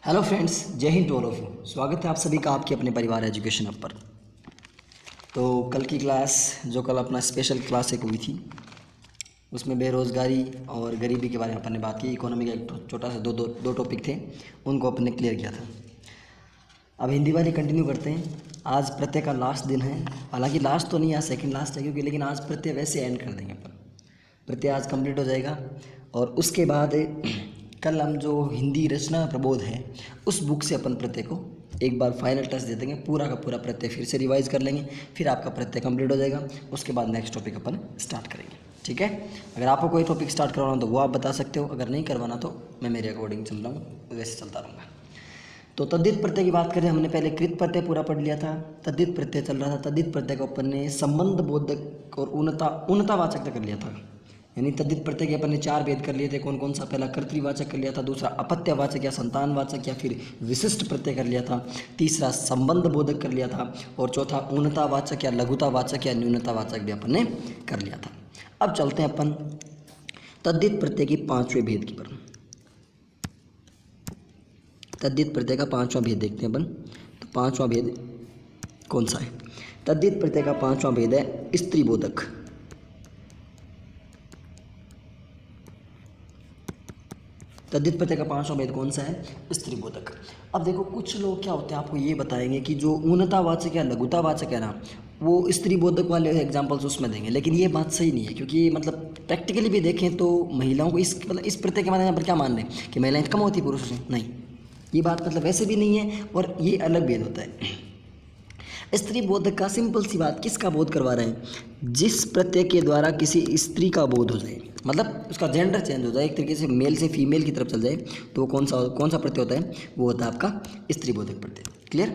Hello friends, Jai Hind to all of you. स्वागत है आप सभी का आपके अपने परिवार एजुकेशन हब पर। तो कल की क्लास जो कल अपना स्पेशल क्लास एक हुई थी उसमें बेरोज़गारी और गरीबी के बारे में अपन ने बात की। इकोनॉमी का एक छोटा सा दो टॉपिक थे, उनको अपन ने क्लियर किया था। अब हिंदी वाली कंटिन्यू करते हैं। आज प्रत्यय का लास्ट दिन है, हालांकि लास्ट तो नहीं, आज सेकंड लास्ट है क्योंकि, लेकिन आज प्रत्यय वैसे एंड कर देंगे अपन। प्रत्यय आज कंप्लीट हो जाएगा और उसके बाद कल हम जो हिंदी रचना प्रबोध है उस बुक से अपन प्रत्यय को एक बार फाइनल टच दे देंगे। पूरा का पूरा प्रत्यय फिर से रिवाइज कर लेंगे, फिर आपका प्रत्यय कंप्लीट हो जाएगा। उसके बाद नेक्स्ट टॉपिक अपन स्टार्ट करेंगे, ठीक है। अगर आपको कोई टॉपिक स्टार्ट करवाना हो तो वो आप बता सकते हो, अगर नहीं करवाना तो मैं मेरे अकॉर्डिंग चल रहा हूँ, वैसे चलता रहूँगा। तो तद्धित प्रत्यय की बात करें, हमने पहले कृत प्रत्यय पूरा पढ़ लिया था, तद्धित प्रत्यय चल रहा था। तद्धित प्रत्यय को अपन ने संबंध बोधक और उन्नतावाचक तक कर लिया था। यानी तद्धित प्रत्यय के अपन ने 4 भेद कर लिए थे। कौन कौन सा? पहला कर्तृवाचक कर लिया था, दूसरा अपत्यवाचक या संतानवाचक या फिर विशिष्ट प्रत्यय कर लिया था, तीसरा संबंध बोधक कर लिया था, और चौथा ऊर्णतावाचक या लघुतावाचक या न्यूनतावाचक भी अपन ने कर लिया था। अब चलते हैं अपन तद्धित प्रत्यय की 5वें भेद की पर। तद्धित प्रत्यय का 5वां भेद देखते हैं अपन। तो 5वां भेद कौन सा है? तद्धित प्रत्यय का 5वां भेद है स्त्री बोधक। तद्धित प्रत्यय का 5वां भेद कौन सा है? स्त्री बोधक। अब देखो, कुछ लोग क्या होते हैं आपको ये बताएंगे कि जो ऊर्णतावाचक या लघुतावाचक है ना, वो स्त्री बोधक वाले एग्जाम्पल्स उसमें देंगे, लेकिन ये बात सही नहीं है। क्योंकि मतलब प्रैक्टिकली भी देखें तो महिलाओं को इस प्रत्यय के बारे में क्या मान रहे हैं कि महिलाएं कम होती पुरुषों से? नहीं, ये बात मतलब वैसे भी नहीं है, और ये अलग भेद होता है। स्त्री बोधक का सिंपल सी बात, किसका बोध करवा रहे हैं? जिस प्रत्यय के द्वारा किसी स्त्री का बोध हो जाए, मतलब उसका जेंडर चेंज हो जाए, एक तरीके से मेल से फीमेल की तरफ चल जाए, तो वो कौन सा प्रत्यय होता है? वो होता है आपका स्त्री बोधक प्रत्यय। क्लियर?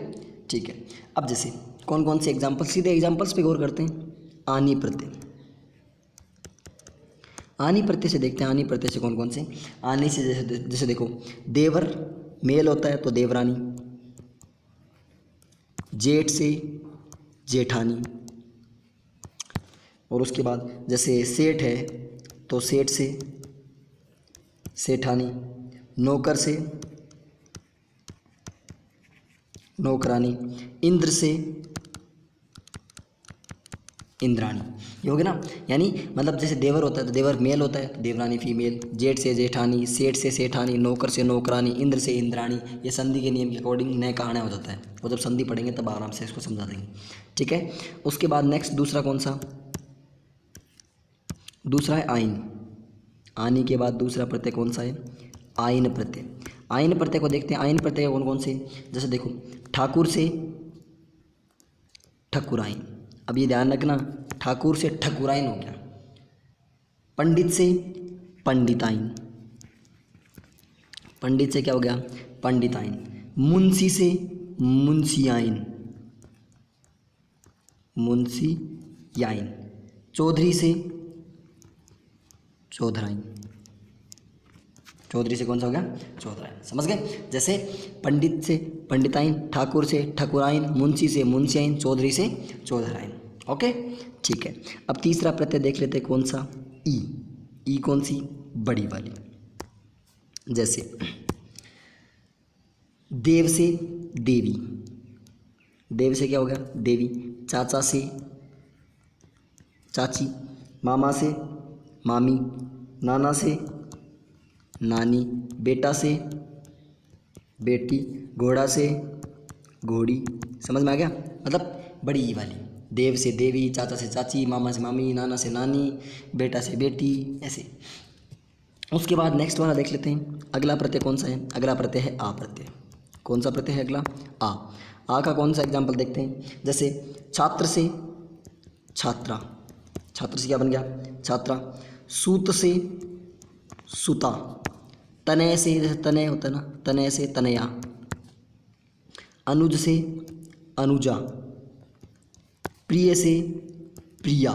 ठीक है। अब जैसे कौन कौन से एग्जाम्पल, सीधे एग्जाम्पल्स पे गौर करते हैं। आनी प्रत्यय, आनी प्रत्यय से देखते हैं। आनी प्रत्यय से कौन कौन से? आनी से जैसे देखो, देवर मेल होता है तो देवरानी, जेठ से जेठानी, और उसके बाद जैसे सेठ है तो सेठ से सेठानी, नौकर से नौकरानी, इंद्र से इंद्राणी। ये हो गया ना। यानी मतलब जैसे देवर होता है तो देवर मेल होता है तो देवरानी फीमेल, जेठ से जेठानी, सेठ से सेठानी, नौकर से नौकरानी, इंद्र से इंद्राणी। ये संधि के नियम के अकॉर्डिंग नए कहाना हो जाता है, वो जब संधि पढ़ेंगे तब आराम से इसको समझा देंगे, ठीक है। उसके बाद नेक्स्ट दूसरा कौन सा? दूसरा है आइन। आनी के बाद दूसरा प्रत्यय कौन सा है? आइन प्रत्यय। आइन प्रत्यय को देखते हैं। आइन प्रत्यय कौन कौन से? जैसे देखो, ठाकुर से ठकुराइन। अब ये ध्यान रखना, ठाकुर से ठकुराइन हो गया। पंडित से पंडिताइन, पंडित से क्या हो गया? पंडिताइन। मुंशी से मुंशियाइन, मुंशियाइन। चौधरी से चौधराइन, चौधरी से कौन सा हो गया? चौधराइन। समझ गए? जैसे पंडित से पंडिताइन, ठाकुर से ठकुराइन, मुंशी से मुंशियाइन, चौधरी से चौधराइन। ओके, ठीक है। अब तीसरा प्रत्यय देख लेते हैं, कौन सा? ई। ई कौन सी? बड़ी वाली। जैसे देव से देवी, देव से क्या हो गया? देवी। चाचा से चाची, मामा से मामी, नाना से नानी, बेटा से बेटी, घोड़ा से घोड़ी। समझ में आ गया? मतलब बड़ी ई वाली। देव से देवी, चाचा से चाची, मामा से मामी, नाना से नानी, बेटा से बेटी, ऐसे। उसके बाद नेक्स्ट वाला देख लेते हैं। अगला प्रत्यय कौन सा है? अगला प्रत्यय है आ प्रत्यय। कौन सा प्रत्यय है अगला? आ। आ का कौन सा एग्जाम्पल देखते हैं? जैसे छात्र से छात्रा, छात्र से क्या बन गया? छात्रा। सूत से सुता, तनय से, जैसे तनय होता है ना, तनय से तनया। अनुज से अनुजा, प्रिय से प्रिया,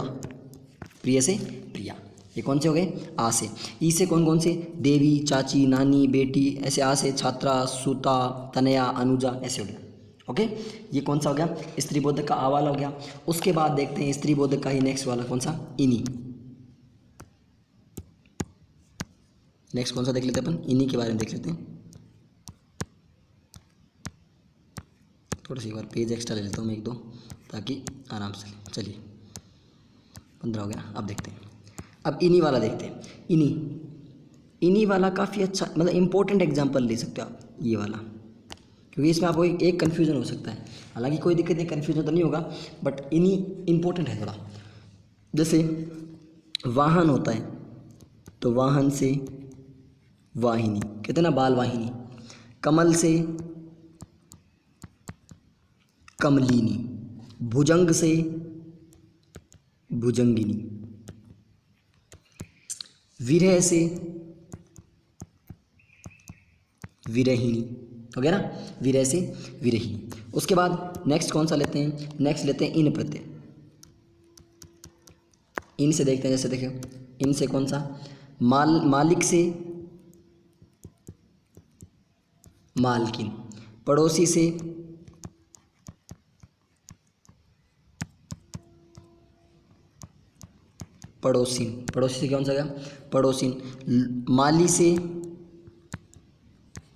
प्रिय से प्रिया। ये कौन से हो गए? आ से। ई से कौन कौन से? देवी, चाची, नानी, बेटी, ऐसे आ से छात्रा, सुता, तनया, अनुजा, ऐसे हो गया। ओके, ये कौन सा हो गया? स्त्री बोधक का आ वाला हो गया। उसके बाद देखते हैं स्त्री बोधक का ही नेक्स्ट वाला कौन सा? इनी। नेक्स्ट कौन सा देख लेते हैं अपन? इन्हीं के बारे में देख लेते हैं। थोड़ा सी एक बार पेज एक्स्ट्रा ले लेता हूँ मैं एक दो, ताकि आराम से चलिए 15 हो गया। अब देखते हैं, अब इनी वाला देखते हैं। इनी वाला काफ़ी अच्छा, मतलब इम्पोर्टेंट एग्जाम्पल ले सकते हो आप ये वाला, क्योंकि इसमें आपको एक कन्फ्यूज़न हो सकता है। हालांकि कोई दिक्कत नहीं, कन्फ्यूज़न तो नहीं होगा, बट इनी इम्पोर्टेंट है थोड़ा। जैसे वाहन होता है तो वाहन से वाहिनी, कहते हैं ना बाल वाहिनी। कमल से कमलिनी, भुजंग से भुजंगिनी, विरह से विरहिणी, हो गया ना, विरह से विरहिणी। उसके बाद नेक्स्ट कौन सा लेते हैं, नेक्स्ट लेते हैं इन प्रत्यय। इन से देखते हैं, जैसे देखिए इन से कौन सा, मालिक से मालकिन, पड़ोसी से पड़ोसिन, पड़ोसी से कौन सा गया, पड़ोसिन, माली से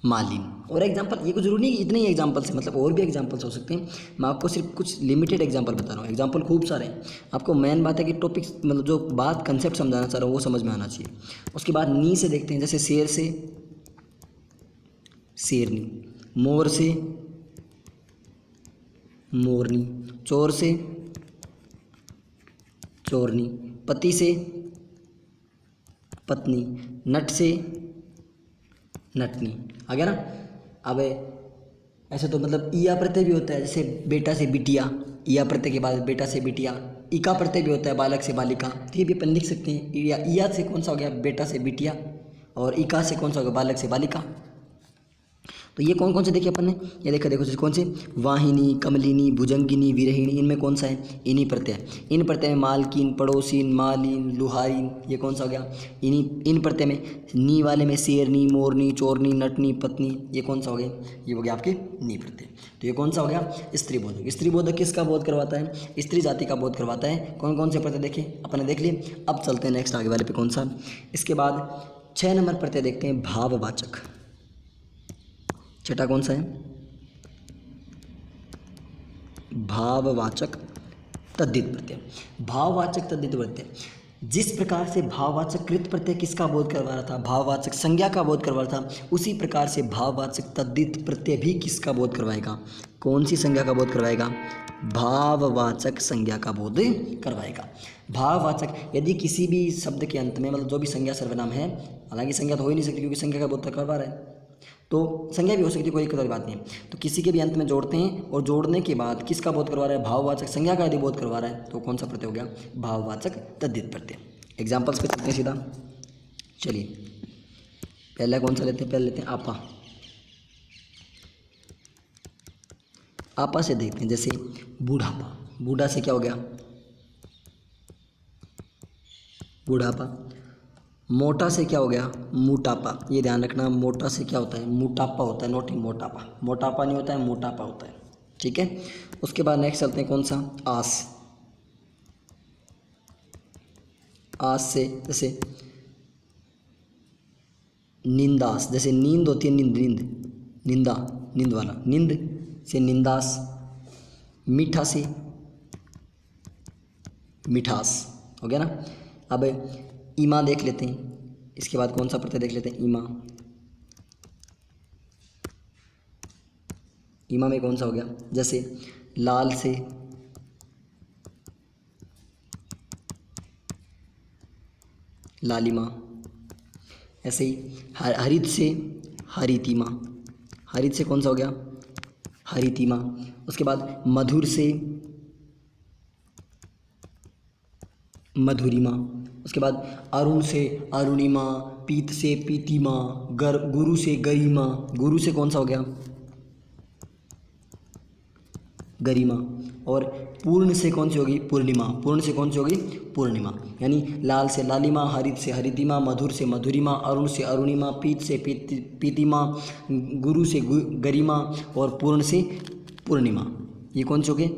मालिन। और एग्जाम्पल, ये कुछ जरूरी नहीं कि इतने ही एग्जाम्पल्स हैं, मतलब और भी एग्जाम्पल्स हो सकते हैं। मैं आपको सिर्फ कुछ लिमिटेड एग्जाम्पल बता रहा हूँ, एग्जाम्पल खूब सारे हैं। आपको मेन बात है कि टॉपिक, मतलब जो बात कंसेप्ट समझाना चाह रहा हूँ वो समझ में आना चाहिए। उसके बाद नी से देखते हैं, जैसे शेर से शेरनी, मोर से मोरनी, चोर से चोरनी, पति से पत्नी, नट से नटनी, आ गया ना। अब ऐसे तो मतलब ईया प्रत्यय भी होता है, जैसे बेटा से बिटिया, ईया प्रत्यय के बाद बेटा से बिटिया। इका प्रत्यय भी होता है, बालक से बालिका, तो ये भी अपन लिख सकते हैं। ईया से कौन सा हो गया, बेटा से बिटिया, और इका से कौन सा हो गया, बालक से बालिका। तो ये कौन कौन से देखे अपन ने, ये देखो देखो कौन से, वाहिनी, कमलिनी, भुजंगिनी, विरहिणी, इनमें कौन सा है, इन्हीं प्रत्यय। इन प्रत्यय में मालकिन, पड़ोसिन, मालिन, लुहारिन, ये कौन सा हो गया, इन प्रत्यय में नी वाले में शेरनी, मोरनी, चोरनी, नटनी, पत्नी, ये कौन सा हो गया, ये हो गया आपके नी प्रत्यय। तो ये कौन सा हो गया, स्त्री बोधक। स्त्री बोधक किसका बोध करवाता है, स्त्री जाति का बोध करवाता है। कौन कौन से प्रत्यय देखे अपन देख लिए। अब चलते हैं नेक्स्ट आगे वाले पे, कौन सा, इसके बाद 6 नंबर प्रत्यय देखते हैं, भाववाचक। छठा कौन सा है, भाववाचक तद्धित प्रत्यय। भाववाचक तद्धित प्रत्यय, जिस प्रकार से भाववाचक कृत प्रत्यय किसका बोध करवा रहा था, भाववाचक संज्ञा का बोध करवा रहा था, उसी प्रकार से भाववाचक तद्धित प्रत्यय भी किसका बोध करवाएगा, कौन सी संज्ञा का बोध करवाएगा, भाववाचक संज्ञा का बोध करवाएगा। भाववाचक, यदि किसी भी शब्द के अंत में, मतलब जो भी संज्ञा सर्वनाम है, हालांकि संज्ञा तो हो ही नहीं सकती क्योंकि संज्ञा का बोध करवा रहा है, तो संज्ञा भी हो सकती है, कोई दिक्कत बात नहीं है। तो किसी के भी अंत में जोड़ते हैं, और जोड़ने के बाद किसका बोध करवा रहा है, भाववाचक संज्ञा का यदि बोध करवा रहा है, तो कौन सा प्रत्यय हो गया, भाववाचक तद्धित प्रत्यय। एग्जाम्पल्स पे चलते हैं सीधा, चलिए पहला कौन सा लेते हैं, पहले लेते हैं आपा। आपा से देखते हैं, जैसे बूढ़ापा, बूढ़ा से क्या हो गया, बूढ़ापा। मोटा से क्या हो गया, मोटापा। ये ध्यान रखना, मोटा से क्या होता है, मोटापा होता है, नोट मोटापा, मोटापा नहीं होता है, मोटापा होता है, ठीक है। उसके बाद नेक्स्ट चलते हैं, कौन सा, आस। आस से जैसे निंदास, जैसे नींद होती है, नींद नींद, निंदा, नींद वाला, नींद से निंदास। मीठा से मिठास, हो गया ना। अब ईमा देख लेते हैं, इसके बाद कौन सा प्रत्यय देख लेते हैं, ईमा। ईमा में कौन सा हो गया, जैसे लाल से लालिमा, ऐसे ही हरित से हरितिमा। हरित से कौन सा हो गया, हरितिमा। उसके बाद मधुर से मधुरिमा। उसके बाद अरुण से अरुणिमा, पीत से पीतिमा, गुरु से गरिमा। गुरु से कौन सा हो गया, गरिमा। और पूर्ण से कौन सी होगी, पूर्णिमा। पूर्ण से कौन सी होगी, पूर्णिमा। यानी लाल से लालिमा, हरित से हरितिमा, मधुर से मधुरिमा, अरुण से अरुणिमा, पीत से पीतिमा, गुरु से गरिमा, और पूर्ण से पूर्णिमा। ये कौन से हो गए,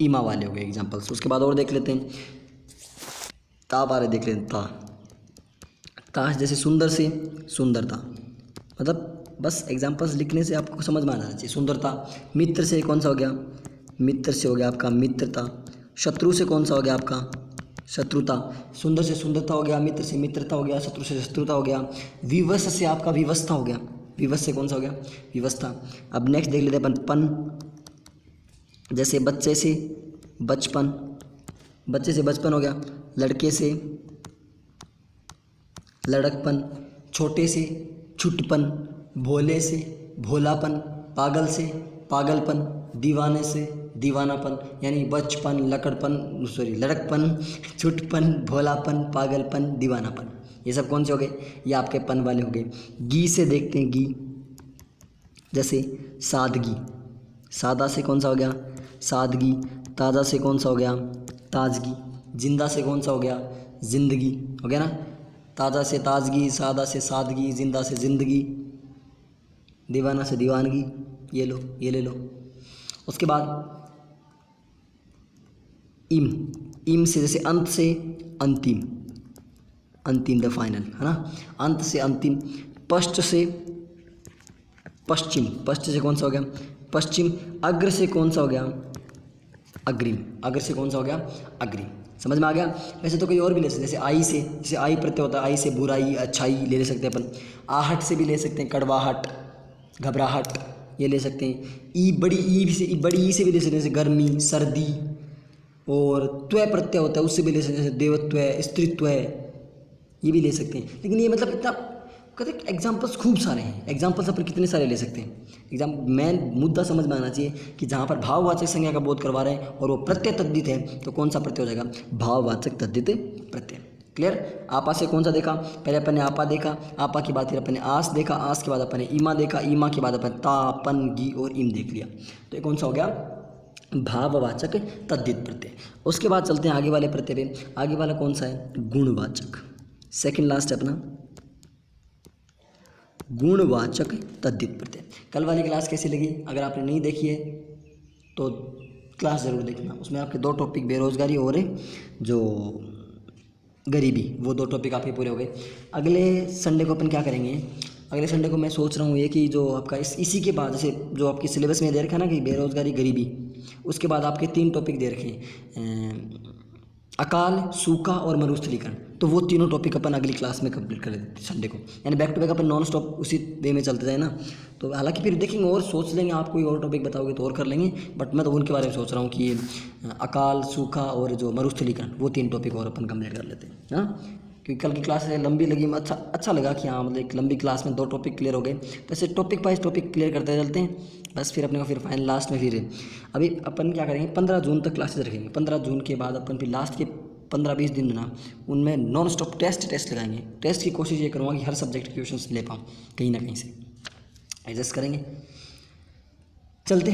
ईमा वाले हो गए एग्जाम्पल्स। उसके बाद और देख लेते हैं, ता बारे देख लेते हैं। ता, जैसे सुंदर से सुंदरता, मतलब बस एग्जाम्पल्स लिखने से आपको समझ में आ जाना चाहिए। सुंदरता, मित्र से कौन सा हो गया, मित्र से हो गया आपका मित्रता। शत्रु से कौन सा हो गया आपका, शत्रुता। सुंदर से सुंदरता हो गया, मित्र से मित्रता हो गया, शत्रु से शत्रुता हो गया। विवश से आपका विवस्था हो गया, विवश से कौन सा हो गया, विवस्था। अब नेक्स्ट देख लेते हैं अपन पन, जैसे बच्चे से बचपन, बच्चे से बचपन हो गया। लड़के से लड़कपन, छोटे से छुटपन, भोले से भोलापन, पागल से पागलपन, दीवाने से दीवानापन। यानी बचपन, लड़कपन, छुटपन, भोलापन, पागलपन, दीवानापन, ये सब कौन से हो गए, ये आपके पन वाले हो गए। गी से देखते हैं, गी जैसे सादगी, सादा से कौन सा हो गया, सादगी। ताज़ा से कौन सा हो गया, ताजगी। जिंदा से कौन सा हो गया, जिंदगी, हो गया ना। ताज़ा से ताजगी, सादा से सादगी, जिंदा से जिंदगी, दीवाना से दीवानगी। ये लो, ये ले लो। उसके बाद इम, इम से जैसे अंत से अंतिम, अंतिम द फाइनल, है ना, अंत से अंतिम। पश्च से पश्चिम, पश्च से कौन सा हो गया, पश्चिम। अग्र से कौन सा हो गया, अग्रिम, अग्र से कौन सा हो गया, अग्रिम। समझ में आ गया। वैसे तो कोई और भी ले सकते हैं, जैसे आई से, जैसे आई प्रत्यय होता है, आई से बुराई अच्छाई ले सकते हैं अपन। आहट से भी ले सकते हैं, कड़वाहट, घबराहट, ये ले सकते हैं। ई, बड़ी ई से, बड़ी ई से भी ले सकते हैं, जैसे गर्मी, सर्दी। और त्वय प्रत्यय होता है, उससे भी ले सकते हैं, जैसे देवत्व, स्त्रीत्व, ये भी ले सकते हैं। लेकिन ये मतलब इतना कहते हैं एग्जाम्पल्स खूब सारे हैं, एग्जाम्पल्स अपन कितने सारे ले सकते हैं। मेन मुद्दा समझ में आना चाहिए कि जहाँ पर भाववाचक संज्ञा का बोध करवा रहे हैं और वो प्रत्यय तद्धित है, तो कौन सा प्रत्यय हो जाएगा, भाववाचक तद्धित प्रत्यय। क्लियर। आपा से कौन सा देखा, पहले अपन ने आपा देखा, आपा के बाद फिर अपन ने आस देखा, आस के बाद अपन ने ईमा देखा, ईमा के बाद अपन ता, पन, गी और इम देख लिया। तो ये कौन सा हो गया, भाववाचक तद्धित प्रत्यय। उसके बाद चलते हैं आगे वाले प्रत्यय पे। आगे वाला कौन सा है, गुणवाचक, सेकंड लास्ट है अपना, गुणवाचक तद्धित प्रत्यय। कल वाली क्लास कैसी लगी, अगर आपने नहीं देखी है तो क्लास ज़रूर देखना। उसमें आपके 2 टॉपिक, बेरोजगारी और जो गरीबी, वो 2 टॉपिक आपके पूरे हो गए। अगले संडे को अपन क्या करेंगे, अगले संडे को मैं सोच रहा हूँ ये कि जो आपका इसी के बाद, जैसे जो आपकी सिलेबस में दे रखा है ना कि बेरोजगारी गरीबी, उसके बाद आपके 3 टॉपिक दे रखे हैं, अकाल, सूखा और मरुस्थलीकरण। तो वो तीनों टॉपिक अपन अगली क्लास में कंप्लीट कर लेते संडे को, यानी बैक टू बैक अपन नॉन स्टॉप उसी वे में चलते जाए ना। तो हालांकि फिर देखेंगे और सोच लेंगे, आप कोई और टॉपिक बताओगे तो और कर लेंगे, बट मैं तो उनके बारे में सोच रहा हूँ कि अकाल, सूखा और जो मरुस्थलीकरण, वो 3 टॉपिक और अपन कंप्लीट कर लेते हैं, हाँ। क्योंकि कल की क्लास लंबी लगी, अच्छा लगा कि हाँ मतलब एक लंबी क्लास में 2 टॉपिक क्लियर हो गए। तो ऐसे टॉपिक वाइज टॉपिक क्लियर करते चलते हैं, बस फिर अपने को फिर फाइनल लास्ट में फिर अभी अपन क्या करेंगे, 15 जून तक क्लासेज रखेंगे। 15 जून के बाद अपन फिर लास्ट के 15-20 दिन ना उनमें नॉन स्टॉप टेस्ट लगाएंगे। टेस्ट की कोशिश ये करूँगा कि हर सब्जेक्ट के क्वेश्चन ले पाऊँ, कहीं ना कहीं से एडजस्ट करेंगे। चलते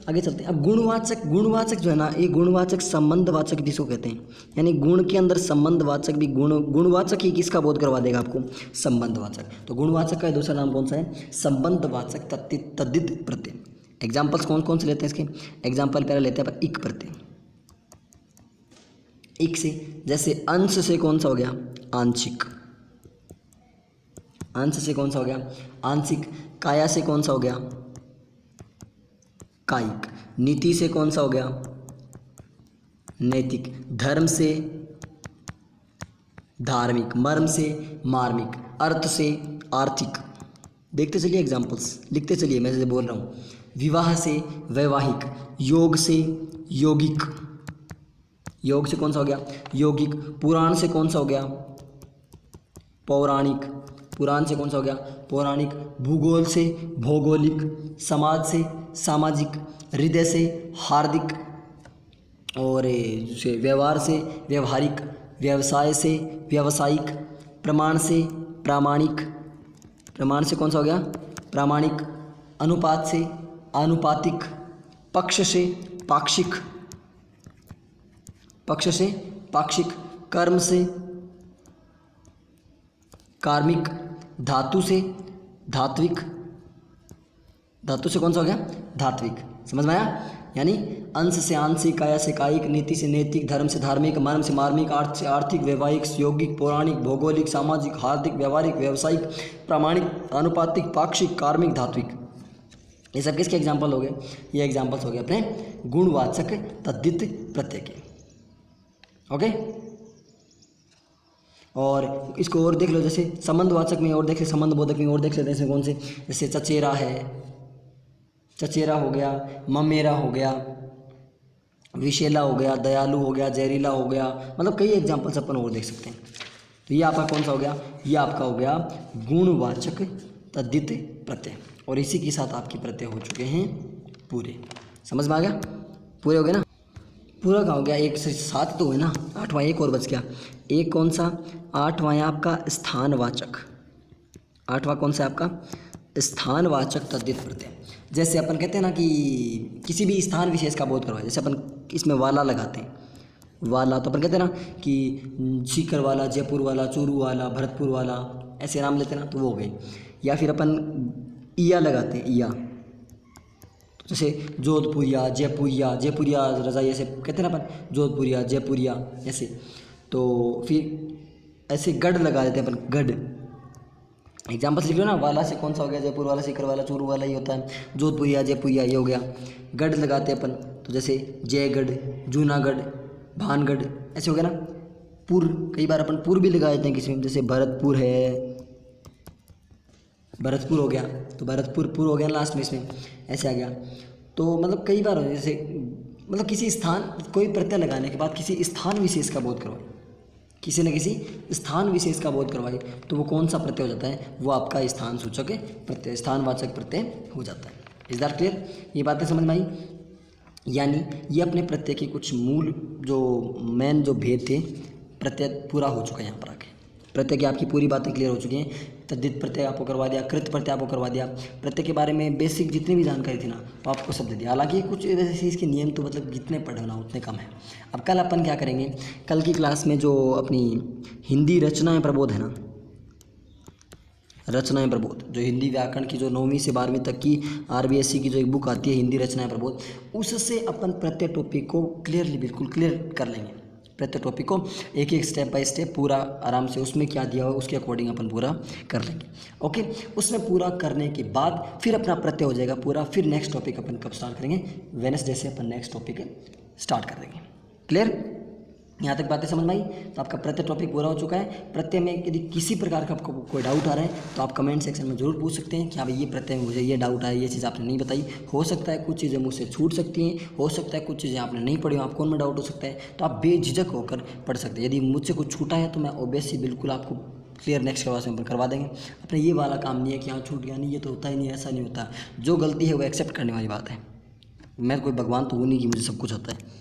आगे चलते हैं। अब गुणवाचक जो है ना, ये गुणवाचक संबंधवाचक जिसको कहते हैं, यानी गुण के अंदर संबंधवाचक भी, गुणवाचक ही किसका बोध करवा देगा आपको, संबंधवाचक। तो गुणवाचक का दूसरा नाम कौन सा है, संबंधवाचक तद्धित प्रत्यय। एग्जाम्पल्स कौन कौन से लेते हैं इसके, एग्जाम्पल पहले लेते हैं इक प्रत्यय। इक से जैसे अंश से कौन सा हो गया, आंशिक, अंश से कौन सा हो गया, आंशिक। काया से कौन सा हो गया, कायिक। नीति से कौन सा हो गया, नैतिक। धर्म से धार्मिक, मर्म से मार्मिक, अर्थ से आर्थिक। देखते चलिए एग्जाम्पल्स, लिखते चलिए, मैं जैसे बोल रहा हूँ। विवाह से वैवाहिक, योग से यौगिक, योग से कौन सा हो गया, यौगिक। पुराण से कौन सा हो गया, पौराणिक, पुराण से कौन सा हो गया, पौराणिक। भूगोल से भौगोलिक, समाज से सामाजिक, हृदय से हार्दिक, और व्यवहार से व्यवहारिक, व्यवसाय से व्यावसायिक, प्रमाण से प्रामाणिक, प्रमाण से कौन सा हो गया, प्रामाणिक। अनुपात से आनुपातिक, पक्ष से पाक्षिक, पक्ष से पाक्षिक। कर्म से कार्मिक, धातु से धात्विक, धातु से कौन सा हो गया, धात्विक। समझ में आया? यानी अंश से आंशिक, काया से कायिक, नीति से नैतिक, धर्म से धार्मिक, मर्म से मार्मिक, अर्थ से आर्थिक, वैवाहिक, यौगिक, पौराणिक, भौगोलिक, सामाजिक, हार्दिक, व्यावहारिक, व्यावसायिक, प्रामाणिक, आनुपातिक, पाक्षिक, कार्मिक, धात्विक। ये सब किसके एग्जाम्पल हो गए? ये एग्जाम्पल्स हो गए अपने गुणवाचक तद्धित प्रत्यय के। ओके, और इसको और देख लो, जैसे संबंधवाचक में और देख ले, संबंध बोधक में और देख लेते हैं। इसमें कौन से? जैसे चचेरा है, चचेरा हो गया, ममेरा हो गया, विशेला हो गया, दयालु हो गया, जहरीला हो गया, मतलब कई एग्जाम्पल्स अपन और देख सकते हैं। तो ये आपका कौन सा हो गया? ये आपका हो गया गुणवाचक तद्धित प्रत्यय, और इसी के साथ आपके प्रत्यय हो चुके हैं पूरे। समझ में आ गया? पूरे हो गए ना? पूरा का हो गया। 1 से 7 तो है ना, 8वां एक और बच गया। एक कौन सा? 8वां है आपका स्थानवाचक। 8वां कौन सा है आपका? स्थानवाचक तद्धित प्रत्यय। जैसे अपन कहते हैं ना कि किसी भी स्थान विशेष का बोध करवाए, जैसे अपन इसमें वाला लगाते हैं, वाला तो अपन कहते हैं ना कि सीकर वाला, जयपुर वाला, चूरू वाला, भरतपुर वाला, ऐसे नाम लेते हैं ना, तो वो हो गए। या फिर अपन ईया लगाते हैं, ईया, जैसे जोधपुरिया, जयपुरिया, जयपुरिया रजाई, ऐसे कहते हैं ना अपन, जोधपुरिया, जयपुरिया, ऐसे। तो फिर ऐसे गढ़ लगा देते हैं अपन, गढ़। एग्जाम्पल लिख लो ना, वाला से कौन सा हो गया? जयपुर वाला, सीकर वाला, चूरू वाला ही होता है। जोधपुरिया, जयपुरिया, ये हो गया। गढ़ लगाते हैं अपन, तो जैसे जयगढ़, जूनागढ़, भानगढ़, ऐसे हो गया ना। पुर, कई बार अपन पुर भी लगा देते हैं किसी में, जैसे भरतपुर है, भरतपुर हो गया, तो भरतपुर पुर हो गया लास्ट में, इसमें ऐसे आ गया। तो मतलब कई बार जैसे मतलब किसी स्थान, कोई प्रत्यय लगाने के बाद किसी स्थान विशेष का बोध करवाए, किसी न किसी स्थान विशेष का बोध करवाए, तो वो कौन सा प्रत्यय हो जाता है? वो आपका स्थान सूचक प्रत्यय, स्थानवाचक प्रत्यय हो जाता है। Is that clear? ये बातें समझ में आई? यानी ये अपने प्रत्यय के कुछ मूल जो मेन जो भेद थे, प्रत्यय पूरा हो चुका है यहाँ पर आके। प्रत्यय की आपकी पूरी बातें क्लियर हो चुकी हैं। तद्धित प्रत्यय आपको करवा दिया, कृत प्रत्यय आपको करवा दिया, प्रत्यय के बारे में बेसिक जितनी भी जानकारी थी ना वो आपको सब दे दिया। हालांकि कुछ वैसे इसके नियम तो मतलब जितने पढ़े ना उतने कम है। अब कल अपन क्या करेंगे? कल की क्लास में जो अपनी हिंदी रचनाएं प्रबोध है ना, रचनाएं प्रबोध, जो हिंदी व्याकरण की जो 9वीं से 12वीं तक की RBSC की जो एक बुक आती है हिंदी रचनाएं प्रबोध, उससे अपन प्रत्यय टॉपिक को क्लियरली बिल्कुल क्लियर कर लेंगे। प्रत्येक टॉपिक को एक एक स्टेप बाय स्टेप पूरा आराम से उसमें क्या दिया हो उसके अकॉर्डिंग अपन पूरा कर लेंगे। ओके, उसमें पूरा करने के बाद फिर अपना प्रत्यय हो जाएगा पूरा। फिर नेक्स्ट टॉपिक अपन कब स्टार्ट करेंगे? वेडनेसडे से अपन नेक्स्ट टॉपिक स्टार्ट कर देंगे। क्लियर? यहाँ तक बातें समझ में आई? तो आपका प्रत्यय टॉपिक पूरा हो चुका है। प्रत्यय में यदि किसी प्रकार का आपको कोई डाउट आ रहा है तो आप कमेंट सेक्शन में जरूर पूछ सकते हैं कि हाँ भाई ये प्रत्यय में मुझे ये डाउट आया, ये चीज़ आपने नहीं बताई। हो सकता है कुछ चीज़ें मुझसे छूट सकती हैं, हो सकता है कुछ चीज़ें आपने नहीं पढ़ी हो, आपको उनमें डाउट हो सकता है, तो आप बेझिझक होकर पढ़ सकते हैं। यदि मुझसे कुछ छूटा है तो मैं ऑब्वियसली बिल्कुल आपको क्लियर नेक्स्ट क्लास में करवा देंगे। अपने ये वाला काम नहीं है कि हाँ छूट गया, नहीं ये तो होता ही नहीं, ऐसा नहीं होता। जो गलती है वो एक्सेप्ट करने वाली बात है। मैं कोई भगवान तो हूँ नहीं कि मुझे सब कुछ आता है।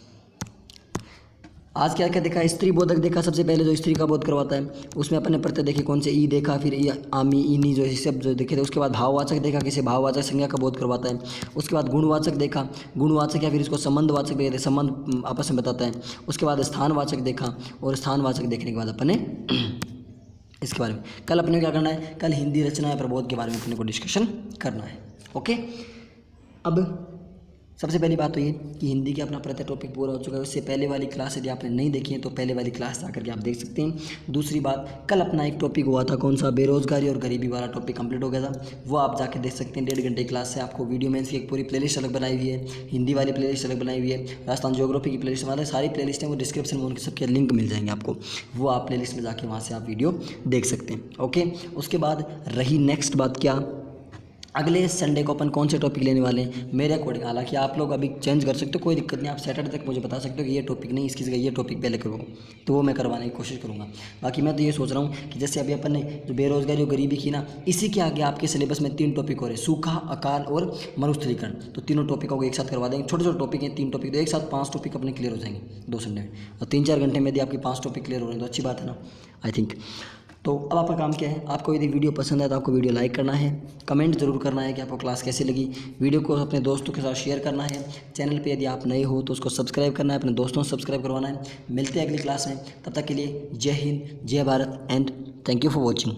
आज क्या क्या देखा? स्त्री बोधक देखा। सबसे पहले जो स्त्री का बोध करवाता है उसमें अपने प्रत्यय देखे कौन से? ई देखा, फिर आमी, इनी जो सब जो देखे थे। उसके बाद भाववाचक देखा, किसे भाववाचक संज्ञा का बोध करवाता है। उसके बाद गुणवाचक देखा, गुणवाचक या फिर इसको संबंधवाचक भी कहते हैं, संबंध आपस में बताता है। उसके बाद स्थानवाचक देखा, और स्थानवाचक देखने के बाद अपने इसके बारे में कल अपने क्या करना है? कल हिंदी रचना प्रबोध के बारे में अपने को डिस्कशन करना है। ओके, अब सबसे पहली बात तो ये कि हिंदी के अपना प्रत्येक टॉपिक पूरा हो चुका है। उससे पहले वाली क्लास यदि आपने नहीं देखी है तो पहले वाली क्लास जाकर के आप देख सकते हैं। दूसरी बात, कल अपना एक टॉपिक हुआ था कौन सा? बेरोजगारी और गरीबी वाला टॉपिक कंप्लीट हो गया था, वो आप जाके देख सकते हैं। 1.5 घंटे क्लास से आपको वीडियो में इसकी एक पूरी प्लेलिस्ट अलग बनाई हुई है, हिंदी वाली प्लेलिस्ट अलग बनाई हुई है, राजस्थान ज्योग्राफी की प्लेलिस्ट, मतलब सारी प्लेलिस्ट है वो डिस्क्रिप्शन में उनके सबके लिंक मिल जाएंगे आपको, वो आप प्लेलिस्ट में जाके वहाँ से आप वीडियो देख सकते हैं। ओके, उसके बाद रही नेक्स्ट बात, क्या अगले संडे को अपन कौन से टॉपिक लेने वाले हैं मेरे अकॉर्डिंग। हालांकि आप लोग अभी चेंज कर सकते हो, कोई दिक्कत नहीं। आप सैटरडे तक मुझे बता सकते हो कि ये टॉपिक नहीं, इसकी जगह ये टॉपिक पहले करो, तो वो मैं करवाने की कोशिश करूँगा। बाकी मैं तो ये सोच रहा हूँ कि जैसे अभी अपन ने जो बेरोजगारी और गरीबी की ना, इसी के आगे आपके सिलेबस में 3 टॉपिक हो रहे हैं, सूखा, अकाल और मरुस्थलीकरण। तो तीनों टॉपिकों को एक साथ करवा देंगे। छोटे छोटे टॉपिक हैं, 3 टॉपिक, तो एक साथ 5 टॉपिक अपने क्लियर हो जाएंगे 2 संडे में। और 3-4 घंटे में यदि आपके 5 टॉपिक क्लियर हो रहे हैं तो अच्छी बात है ना, आई थिंक। तो अब आपका काम क्या है? आपको यदि वीडियो पसंद है तो आपको वीडियो लाइक करना है, कमेंट जरूर करना है कि आपको क्लास कैसी लगी, वीडियो को अपने दोस्तों के साथ शेयर करना है। चैनल पे यदि आप नए हो तो उसको सब्सक्राइब करना है, अपने दोस्तों से सब्सक्राइब करवाना है। मिलते हैं अगली क्लास में, तब तक के लिए जय हिंद, जय Bharat and thank you for watching.